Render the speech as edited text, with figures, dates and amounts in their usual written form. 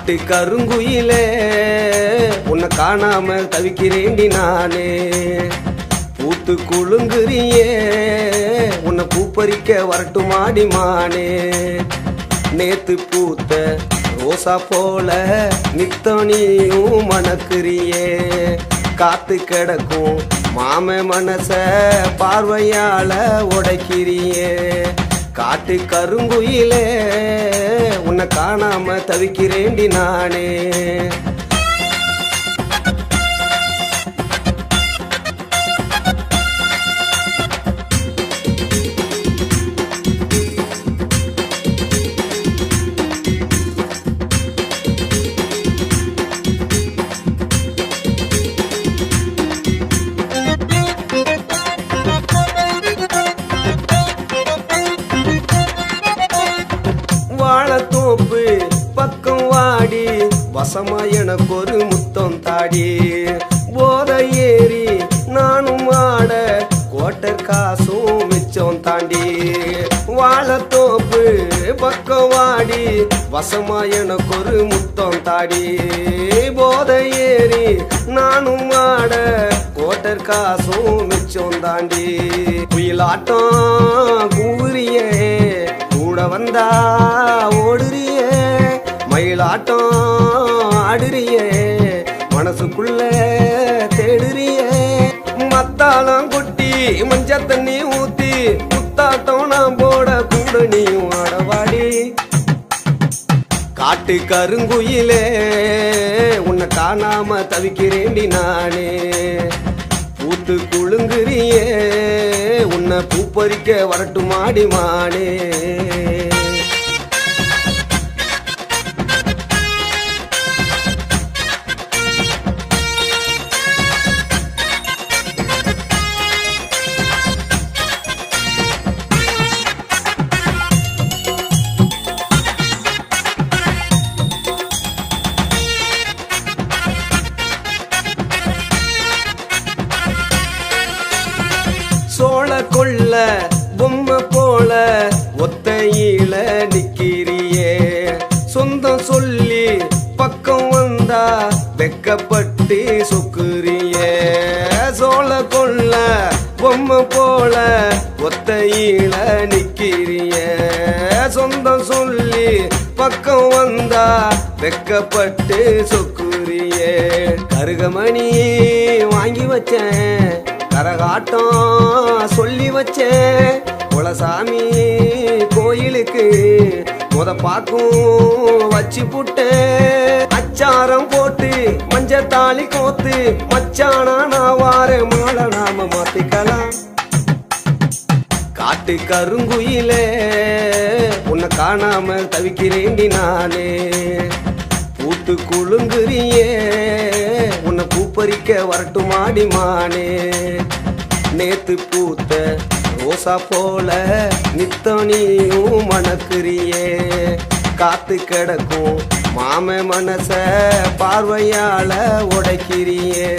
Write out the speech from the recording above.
காட்டு கருங்குயிலே உன்னை காணாம தவிக்கிறேண்டி நானே. பூத்து குலுங்குறியே உன்னை பூப்பறிக்க வரட்டுமாடி மானே. நேத்து பூத்த ரோசா போல நித்தனியும் மணக்குறியே. காத்து கிடக்கும் மாம மனச பார்வையால உடைக்கிறியே. காட்டு கருங்குயிலே உன்னை காணாம தவிக்கிறேண்டி நானே. வாழத்தோப்பு பக்கம் வாடி வசமா எனக்கு ஒரு முத்தம் தாடி. போத ஏறி நானும் ஆட கோட்டர் காசும் மிச்சம் தாண்டி. வாழத்தோப்பு பக்கம் வாடி வசமா எனக்கு ஒரு முத்தம் தாடி. போத ஏறி நானும் ஆட கோட்டர் காசும் மிச்சம் தாண்டி. குயிலாட்டம் கூறியே கூட வந்தா ஓடுறியே. மயிலாட்டம் ஆடுறியே மனசுக்குள்ள தேடுறியே. மத்தாளம் கொட்டி மஞ்ச தண்ணி ஊத்தி முத்தாட்டம் நான் போட கூட நீயும் ஆடவாடி. காட்டு கருங்குயிலே உன்னை காணாம தவிக்கிறேண்டி நானே. பூத்து குலுங்குறியே உன்னை பூப்பறிக்க வரட்டுமாடி மானே. சோழ கொள்ள பொம்மை போல ஒத்தையில நிக்கிறியே. சொந்தம் சொல்லி பக்கம் வந்தா வெக்கப்பட்டு சொக்குறியே. சோழ கொள்ள பொம்மை போல ஒத்தையில நிக்கிறியே. சொந்தம் சொல்லி பக்கம் வந்தா வெக்கப்பட்டு சொக்குறியே. கருகமணி வாங்கி வச்சேன் கரகாட்டம் சொல்லி வச்சேன். குலசாமி கோயிலுக்கு பாக்கும் வச்சு புட்டேன். அச்சாரம் போட்டு மஞ்ச தாலி கோத்து மச்சானா நான் வார மாலை நாம மாத்திக்கலாம். காட்டு கருங்குயிலே உன்னை காணாம தவிக்கிறேண்டி நானே. பூத்து குலுங்குறியே உன்னை பூப்பறிக்க வரட்டுமாடி மானே. நேத்து பூத்த ரோசா போல நித்தனியும் மணக்குறியே. காத்து கிடக்கும் மாம மனச பார்வையால உடைக்கிறியே.